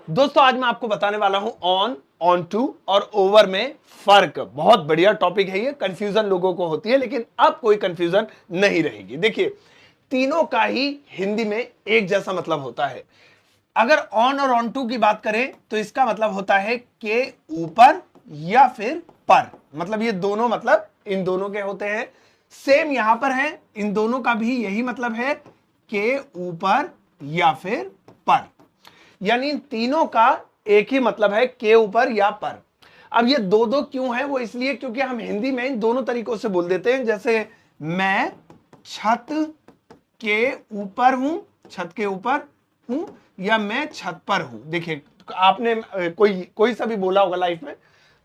दोस्तों आज मैं आपको बताने वाला हूं ऑन टू और ओवर में फर्क। बहुत बढ़िया टॉपिक है ये। कंफ्यूजन लोगों को होती है लेकिन अब कोई कंफ्यूजन नहीं रहेगी। देखिए तीनों का ही हिंदी में एक जैसा मतलब होता है। अगर ऑन और ऑन टू की बात करें तो इसका मतलब होता है के ऊपर या फिर पर। मतलब ये दोनों मतलब इन दोनों के होते हैं। सेम यहां पर है, इन दोनों का भी यही मतलब है के ऊपर या फिर पर। यानी इन तीनों का एक ही मतलब है के ऊपर या पर। अब ये दो दो क्यों है? वो इसलिए क्योंकि हम हिंदी में इन दोनों तरीकों से बोल देते हैं। जैसे मैं छत के ऊपर हूं, छत के ऊपर हूं, या मैं छत पर हूं। देखिए आपने कोई सा भी बोला होगा लाइफ में,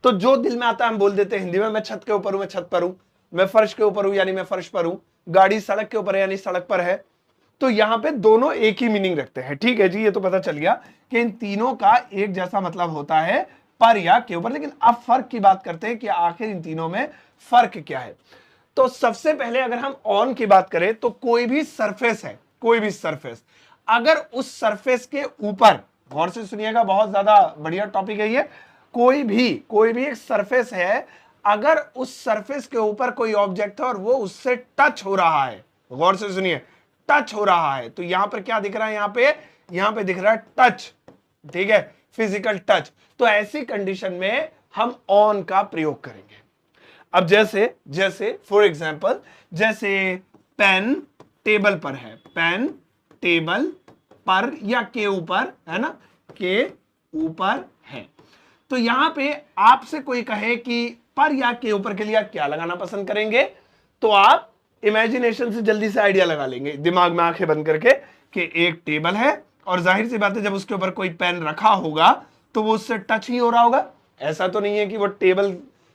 तो जो दिल में आता है हम बोल देते हैं हिंदी में। मैं छत के ऊपर हूं, मैं छत पर हूं। मैं फर्श के ऊपर हूं यानी मैं फर्श पर हूं। गाड़ी सड़क के ऊपर है यानी सड़क पर है। तो यहां पे दोनों एक ही मीनिंग रखते हैं। ठीक है जी, ये तो पता चल गया कि इन तीनों का एक जैसा मतलब होता है पर या के ऊपर। लेकिन अब फर्क की बात करते हैं कि आखिर इन तीनों में फर्क क्या है। तो सबसे पहले अगर हम ऑन की बात करें तो कोई भी सरफेस है, कोई भी सरफेस, अगर उस सरफेस के ऊपर, गौर से सुनिएगा बहुत ज्यादा बढ़िया टॉपिक है ये, कोई भी एक सरफेस है, अगर उस सरफेस के ऊपर कोई ऑब्जेक्ट है और वो उससे टच हो रहा है, गौर से सुनिए, टच हो रहा है, तो यहां पर क्या दिख रहा है? यहां पे दिख रहा है टच। ठीक है, फिजिकल टच। तो ऐसी कंडीशन में हम ऑन का प्रयोग करेंगे। अब जैसे जैसे फॉर एग्जाम्पल, जैसे पेन टेबल पर है, पेन टेबल पर या के ऊपर है ना, के ऊपर है। तो यहां पे आपसे कोई कहे कि पर या के ऊपर के लिए आप क्या लगाना पसंद करेंगे, तो आप इमेजिनेशन से जल्दी से आइडिया लगा लेंगे, दिमाग में आंखें बंद करके, कि एक टेबल है और जाहिर सी बात है जब उसके ऊपर कोई पेन रखा होगा तो वो उससे टच ही हो रहा होगा। ऐसा तो नहीं है कि वो टेबल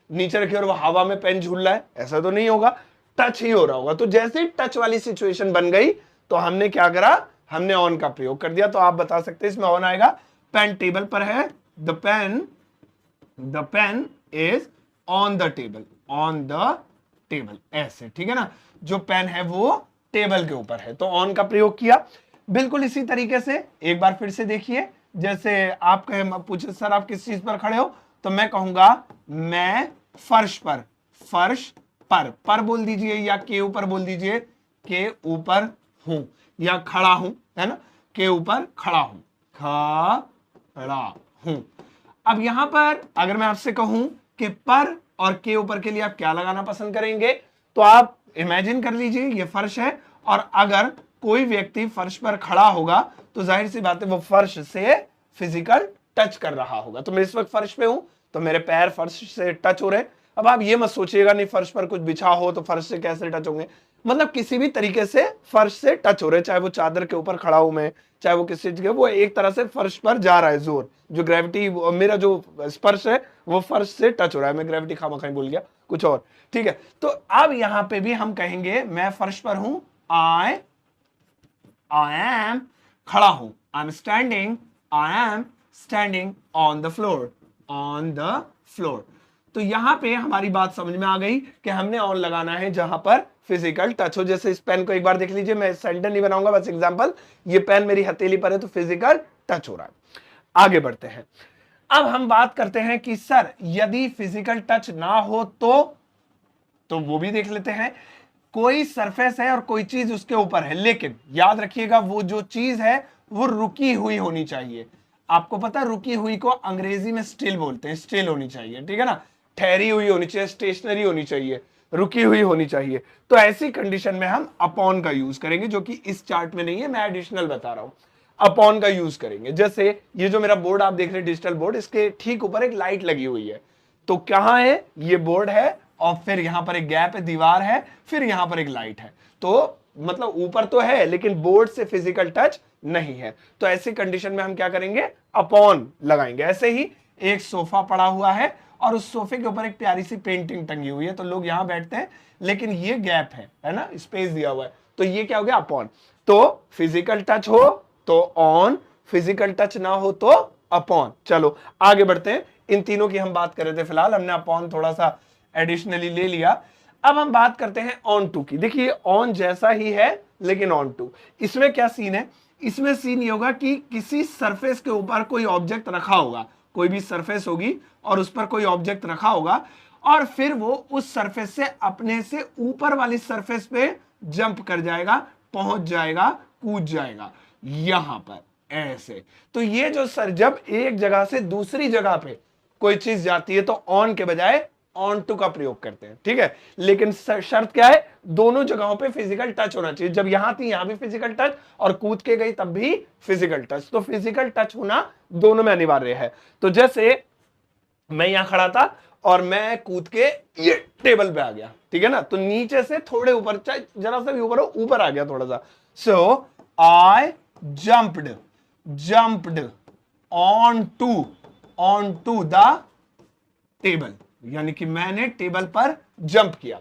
नीचे रखी और वो हवा में पेन झूल रहा है, ऐसा तो नहीं होगा, टच ही हो रहा होगा। तो जैसे ही टच वाली सिचुएशन बन गई तो हमने क्या करा, हमने ऑन का प्रयोग कर दिया। तो आप बता सकते हैं इसमें ऑन आएगा, पेन टेबल पर है, the pen is on the table, on the table, ऐसे। ठीक है ना, जो पेन है वो टेबल के ऊपर है, तो ऑन का प्रयोग किया। बिल्कुल इसी तरीके से एक बार फिर से देखिए, जैसे आप कहे, पूछे सर आप किस चीज पर खड़े हो, तो मैं कहूंगा मैं फर्श पर, फर्श पर बोल दीजिए, या के ऊपर बोल दीजिए, के ऊपर हूं, या खड़ा हूं, है ना, के ऊपर खड़ा हूं, खड़ा हूं। अब यहां पर अगर मैं आपसे कहूं कि पर और के ऊपर के लिए आप क्या लगाना पसंद करेंगे, तो आप इमेजिन कर लीजिए ये फर्श है और अगर कोई व्यक्ति फर्श पर खड़ा होगा तो जाहिर सी बात है वो फर्श से फिजिकल टच कर रहा होगा। तो मैं इस वक्त फर्श पे हूं तो मेरे पैर फर्श से टच हो रहे हैं। अब आप ये मत सोचिएगा नहीं फर्श पर कुछ बिछा हो तो फर्श से कैसे टच होंगे, मतलब किसी भी तरीके से फर्श से टच हो रहे हैं, चाहे वो चादर के ऊपर खड़ा हूं मैं, चाहे वो किसी चीज के, वो एक तरह से फर्श पर जा रहा है जोर, जो ग्रेविटी, मेरा जो स्पर्श है वो फर्श से टच हो रहा है। मैं ग्रेविटी खामा खाई बोल गया कुछ और। ठीक है, तो अब यहां पे भी हम कहेंगे मैं फर्श पर हूं, आई एम खड़ा हूं, I am standing on the floor, on the floor. तो यहां पे हमारी बात समझ में आ गई कि हमने ऑन लगाना है जहां पर फिजिकल टच हो। जैसे इस पेन को एक बार देख लीजिए, मैं सेंटेंस नहीं बनाऊंगा, बस एग्जांपल, ये पेन मेरी हथेली पर है तो फिजिकल टच हो रहा है। आगे बढ़ते हैं। अब हम बात करते हैं कि सर यदि फिजिकल टच ना हो तो वो भी देख लेते हैं। कोई सरफेस है और कोई चीज उसके ऊपर है, लेकिन याद रखिएगा वो जो चीज है वो रुकी हुई होनी चाहिए। आपको पता है रुकी हुई को अंग्रेजी में स्टिल बोलते हैं, स्टिल होनी चाहिए। ठीक है ना, ठहरी हुई होनी चाहिए, स्टेशनरी होनी चाहिए, रुकी हुई होनी चाहिए। तो ऐसी कंडीशन में हम अपॉन का यूज करेंगे, जो कि इस चार्ट में नहीं है, मैं एडिशनल बता रहा हूं। अपॉन का यूज करेंगे। जैसे ये जो मेरा बोर्ड आप देख रहे हैं, डिजिटल बोर्ड, इसके ठीक ऊपर एक लाइट लगी हुई है। तो कहां है? ये बोर्ड है और फिर यहां पर एक गैप है, दीवार है, फिर यहां पर एक लाइट है। तो मतलब ऊपर तो है लेकिन बोर्ड से फिजिकल टच नहीं है। तो ऐसी कंडीशन में हम क्या करेंगे? अपॉन लगाएंगे। ऐसे ही एक सोफा पड़ा हुआ है और उस सोफे के ऊपर एक प्यारी सी पेंटिंग टंगी हुई है, तो लोग यहां बैठते हैं, लेकिन ये गैप है ना, स्पेस दिया हुआ है, तो ये क्या हो गया? अपॉन। तो फिजिकल टच हो तो ऑन, फिजिकल टच ना हो तो अपॉन। चलो आगे बढ़ते हैं। इन तीनों की हम बात कर रहे थे, फिलहाल हमने अपॉन थोड़ा सा एडिशनली ले लिया। अब हम बात करते हैं ऑन टू की। देखिए ऑन जैसा ही है लेकिन ऑन टू, इसमें क्या सीन है, इसमें सीन ये होगा कि किसी सरफेस के ऊपर कोई ऑब्जेक्ट रखा होगा, कोई भी सरफेस होगी और उस पर कोई ऑब्जेक्ट रखा होगा और फिर वो उस सरफेस से अपने से ऊपर वाली सरफेस पे जंप कर जाएगा, पहुंच जाएगा, कूद जाएगा यहां पर ऐसे। तो ये जो सर जब एक जगह से दूसरी जगह पे कोई चीज जाती है तो ऑन के बजाय ऑन टू का प्रयोग करते हैं, ठीक है। लेकिन शर्त क्या है, दोनों जगहों पे फिजिकल टच होना चाहिए। जब यहां थी यहां भी फिजिकल टच और कूद के गई तब भी फिजिकल टच, तो फिजिकल टच होना दोनों में अनिवार्य है। तो जैसे मैं यहां खड़ा था और मैं कूद के ये टेबल पे आ गया, ठीक है ना, तो नीचे से थोड़े ऊपर, चाहे जरा सा भी ऊपर हो, ऊपर आ गया थोड़ा सा। So I jumped on to the table, यानी कि मैंने टेबल पर जंप किया।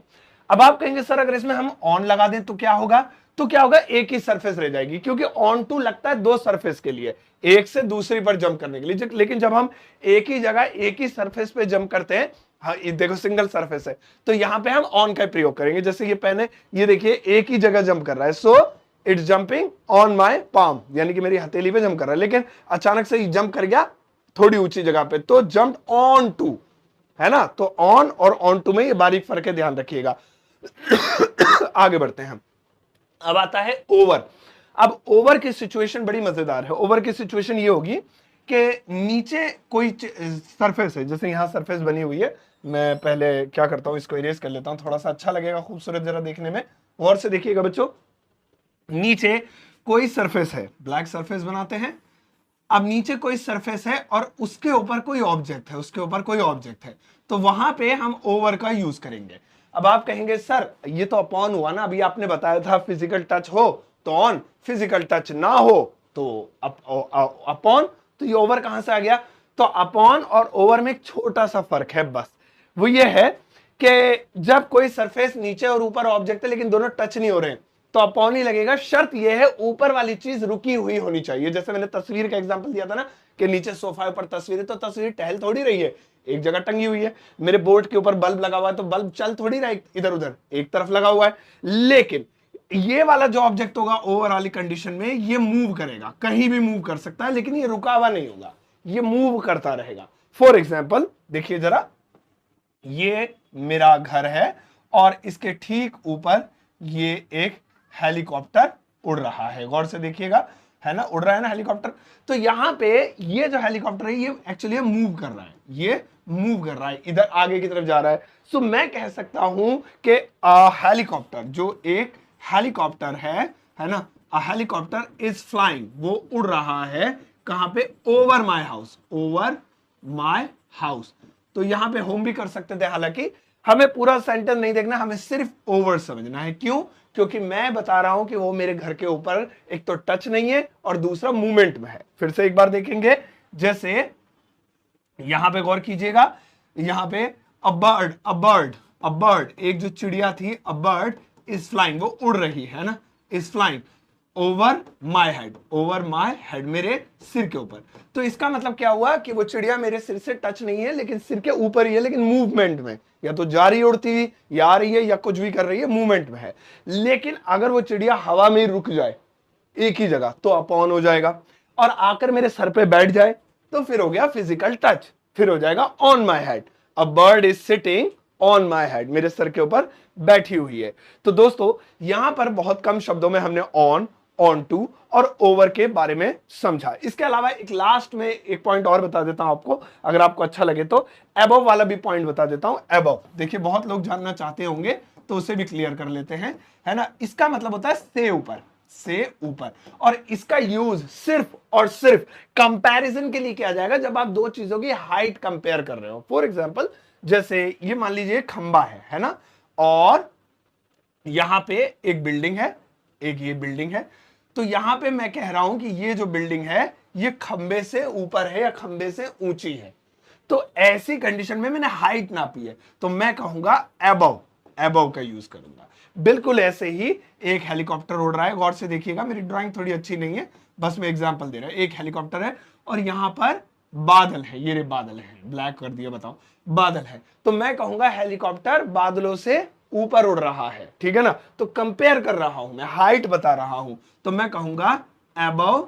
अब आप कहेंगे सर अगर इसमें हम ऑन लगा दें तो क्या होगा, तो क्या होगा, एक ही सरफेस रह जाएगी, क्योंकि ऑन टू लगता है दो सरफेस के लिए, एक से दूसरी पर जंप करने के लिए। लेकिन जब हम एक ही जगह एक ही सरफेस पे जंप करते हैं, हाँ देखो सिंगल सरफेस है, तो यहां पे हम ऑन का प्रयोग करेंगे। जैसे ये पेन है, ये देखिए एक ही जगह जंप कर रहा है, so it's jumping on my palm, यानी कि मेरी हथेली पे जंप कर रहा है। लेकिन अचानक से जंप कर गया थोड़ी ऊंची जगह पे, तो जंप ऑन टू, है ना। तो ऑन और ऑन टू में ये बारीक फर्क है, ध्यान रखिएगा। आगे बढ़ते हैं, अब आता है ओवर। अब ओवर की सिचुएशन बड़ी मजेदार है। ओवर की सिचुएशन ये होगी कि नीचे कोई सरफेस है, जैसे यहां सरफेस बनी हुई है, मैं पहले क्या करता हूं, इसको इरेज कर लेता हूं, थोड़ा सा अच्छा लगेगा, खूबसूरत जरा देखने में। गौर से देखिएगा बच्चों, नीचे कोई सरफेस है, ब्लैक सरफेस बनाते हैं। अब नीचे कोई सरफेस है और उसके ऊपर कोई ऑब्जेक्ट है, उसके ऊपर कोई ऑब्जेक्ट है, तो वहां पे हम ओवर का यूज करेंगे। अब आप कहेंगे सर ये तो अपॉन हुआ ना, अभी आपने बताया था फिजिकल टच हो तो ऑन, फिजिकल टच ना हो तो अपॉन, तो ये ओवर कहां से आ गया। तो अपॉन और ओवर में एक छोटा सा फर्क है बस, वो ये है कि जब कोई सरफेस नीचे और ऊपर ऑब्जेक्ट है लेकिन दोनों टच नहीं हो रहे हैं तो अपॉन ही लगेगा। शर्त यह है ऊपर वाली चीज रुकी हुई होनी चाहिए। जैसे मैंने तस्वीर का एग्जांपल दिया था ना कि नीचे सोफा पर तस्वीर है, तो तस्वीर टहल थोड़ी रही है, एक जगह टंगी हुई है। मेरे बोर्ड के ऊपर बल्ब लगा हुआ है तो बल्ब चल थोड़ी रहा है इधर उधर, एक तरफ लगा हुआ है। लेकिन ये वाला जो ऑब्जेक्ट होगा ओवर वाली कंडीशन में ये मूव करेगा, कहीं भी मूव कर सकता है, लेकिन ये रुका हुआ नहीं होगा, ये मूव करता रहेगा। फॉर एग्जाम्पल देखिए जरा, ये मेरा घर है और इसके ठीक ऊपर ये एक हेलीकॉप्टर उड़ रहा है। गौर से देखिएगा, है ना, उड़ रहा है ना हेलीकॉप्टर। तो यहां पे ये जो हेलीकॉप्टर है ये एक्चुअली मूव कर रहा है, ये मूव कर रहा है, इधर आगे की तरफ जा रहा है। सो मैं कह सकता हूं कि हेलीकॉप्टर, जो एक हेलीकॉप्टर है ना, हेलीकॉप्टर इज फ्लाइंग, वो उड़ रहा है कहां पे, over my house, over my house. तो यहां पे होम भी कर सकते थे, हालांकि हमें पूरा सेंटेंस नहीं देखना, हमें सिर्फ ओवर समझना है। क्यों, क्योंकि मैं बता रहा हूं कि वो मेरे घर के ऊपर एक तो टच नहीं है और दूसरा मूवमेंट में है। फिर से एक बार देखेंगे, जैसे यहां पे गौर कीजिएगा, यहां पे अ बर्ड, एक जो चिड़िया थी, अ बर्ड इज फ्लाइंग, वो उड़ रही है ना, is flying over my head, मेरे सिर के ऊपर। तो इसका मतलब क्या हुआ कि वो चिड़िया मेरे सिर से टच नहीं है लेकिन सिर के ऊपर ही है, लेकिन मूवमेंट में, या तो जा रही उड़ती हुई या आ रही है या कुछ भी कर रही है, मूवमेंट में है। लेकिन अगर वो चिड़िया हवा में रुक जाए एक ही जगह तो अपॉन हो जाएगा, और आकर मेरे सर पे बैठ जाए तो फिर हो गया फिजिकल टच, फिर हो जाएगा on my head. A bird is sitting on my head, मेरे सर के ऊपर बैठी हुई है। तो दोस्तों यहां पर बहुत कम शब्दों में हमने ऑन टू और ओवर के बारे में समझा। इसके अलावा एक लास्ट में एक पॉइंट और बता देता हूं आपको, अगर आपको अच्छा लगे तो अबव वाला भी पॉइंट बता देता हूं। अबव देखिए बहुत लोग जानना चाहते होंगे तो उसे भी क्लियर कर लेते हैं, है ना। इसका मतलब होता है से ऊपर, और इसका यूज सिर्फ और सिर्फ कंपैरिजन के लिए किया जाएगा जब आप दो चीजों की हाइट कंपेयर कर रहे हो। फॉर एग्जांपल जैसे ये मान लीजिए खंबा है ना, और यहां पे एक बिल्डिंग है, एक ये बिल्डिंग है। तो यहां पे मैं कह रहा हूं कि ये जो बिल्डिंग है ये खंबे से ऊपर है या खंबे से ऊंची है। तो ऐसी कंडीशन में मैंने हाइट नापी है तो मैं कहूंगा अबव का यूज करूंगा। बिल्कुल ऐसे ही एक हेलीकॉप्टर उड़ रहा है, गौर से देखिएगा, मेरी ड्राइंग थोड़ी अच्छी नहीं है, बस मैं एग्जांपल दे रहा हूं। एक हेलीकॉप्टर है और यहां पर बादल है, ये रे बादल है, ब्लैक कर दिया, बताओ बादल है, तो मैं कहूंगा हेलीकॉप्टर बादलों से ऊपर उड़ रहा है, ठीक है ना। तो कंपेयर कर रहा हूं मैं, हाइट बता रहा हूं, तो मैं कहूंगा above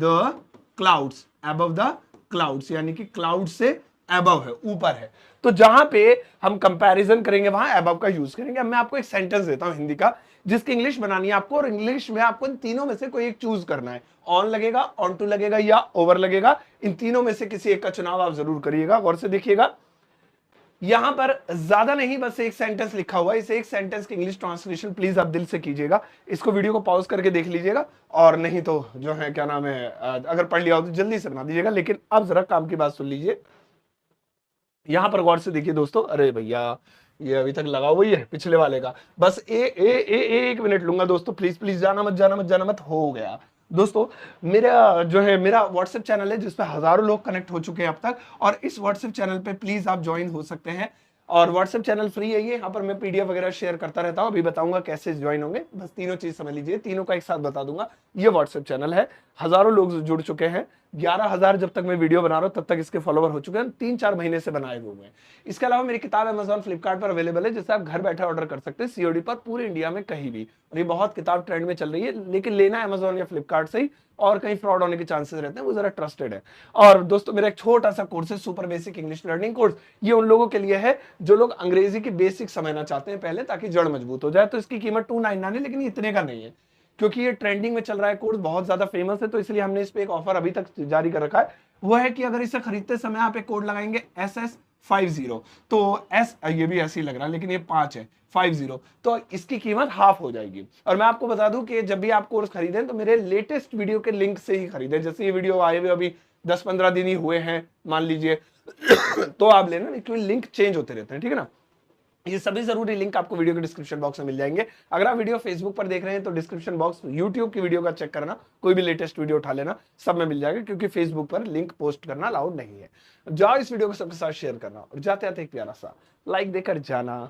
the clouds, above the clouds, यानी कि क्लाउड से above है, ऊपर है। तो जहां पे हम कंपैरिजन करेंगे वहां above का यूज करेंगे। अब मैं आपको एक सेंटेंस देता हूं हिंदी का, जिसकी इंग्लिश बनानी है आपको, और इंग्लिश में आपको इन तीनों में से कोई एक चूज करना है। ऑन लगेगा, ऑन टू लगेगा या ओवर लगेगा, इन तीनों में से किसी एक का चुनाव आप जरूर करिएगा। गौर से देखिएगा, यहां पर ज्यादा नहीं, बस एक सेंटेंस लिखा हुआ है। इस एक सेंटेंस की इंग्लिश ट्रांसलेशन प्लीज आप दिल से कीजिएगा। इसको वीडियो को पॉज करके देख लीजिएगा, और नहीं तो जो है क्या नाम है, अगर पढ़ लिया हो तो जल्दी से बना दीजिएगा। लेकिन अब जरा काम की बात सुन लीजिए, यहां पर गौर से देखिए दोस्तों। अरे भैया ये अभी तक लगा हुआ ही है पिछले वाले का, बस एक मिनट लूंगा दोस्तों, प्लीज प्लीज, जाना मत जाना मत जाना मत। हो गया दोस्तों, मेरा जो है मेरा व्हाट्सएप चैनल है जिसपे हजारों लोग कनेक्ट हो चुके हैं अब तक, और इस व्हाट्सएप चैनल पे प्लीज आप ज्वाइन हो सकते हैं। और व्हाट्सएप चैनल फ्री है ये, यहाँ पर मैं पीडीएफ वगैरह शेयर करता रहता हूँ। अभी बताऊंगा कैसे ज्वाइन होंगे, बस तीनों चीज समझ लीजिए, तीनों का एक साथ बता दूंगा। ये व्हाट्सएप चैनल है, हजारों लोग जुड़ चुके हैं, 11,000 जब तक मैं वीडियो बना रहा हूं तब तक इसके फॉलोवर हो चुके हैं, 3-4 महीने से बनाए हुए हैं। इसके अलावा मेरी किताब अमेजॉन फ्लिपकार्ट पर अवेलेबल है, जिसे आप घर बैठे ऑर्डर कर सकते हैं सीओडी पर, पूरे इंडिया में कहीं भी। और ये बहुत किताब ट्रेंड में चल रही है, लेकिन लेना अमेजॉन या फ्लिपकार्ट से ही, और कहीं फ्रॉड होने के चांसेस रहते हैं, वो जरा ट्रस्टेड है। और दोस्तों मेरा एक छोटा सा कोर्स है, super basic English learning course. ये उन लोगों के लिए है जो लोग अंग्रेजी की बेसिक समझना चाहते हैं पहले, ताकि जड़ मजबूत हो जाए। तो इसकी कीमत 299 है, लेकिन इतने का नहीं है, क्योंकि ये ट्रेंडिंग में चल रहा है कोर्स, बहुत ज्यादा फेमस है, तो इसलिए हमने इस पे एक ऑफर अभी तक जारी कर रखा है। वो है कि अगर इसे खरीदते समय आप एक कोड लगाएंगे SS50, तो एस, ये भी ऐसे ही लग रहा है लेकिन ये 5 है, 50, तो इसकी कीमत हाफ हो जाएगी। और मैं आपको बता दूं कि जब भी आप कोर्स खरीदें तो मेरे लेटेस्ट वीडियो के लिंक से ही खरीदें। जैसे ये वीडियो आए हुए अभी 10-15 दिन ही हुए हैं मान लीजिए तो आप लेना, क्योंकि लिंक चेंज होते रहते हैं, ठीक है ना। ये सभी जरूरी लिंक आपको वीडियो के डिस्क्रिप्शन बॉक्स में मिल जाएंगे। अगर आप वीडियो फेसबुक पर देख रहे हैं तो डिस्क्रिप्शन बॉक्स यूट्यूब की वीडियो का चेक करना, कोई भी लेटेस्ट वीडियो उठा लेना, सब में मिल जाएगा, क्योंकि फेसबुक पर लिंक पोस्ट करना अलाउड नहीं है। जाओ इस वीडियो को सबके साथ शेयर करना, और जाते आते एक प्यारा सा लाइक देकर जाना।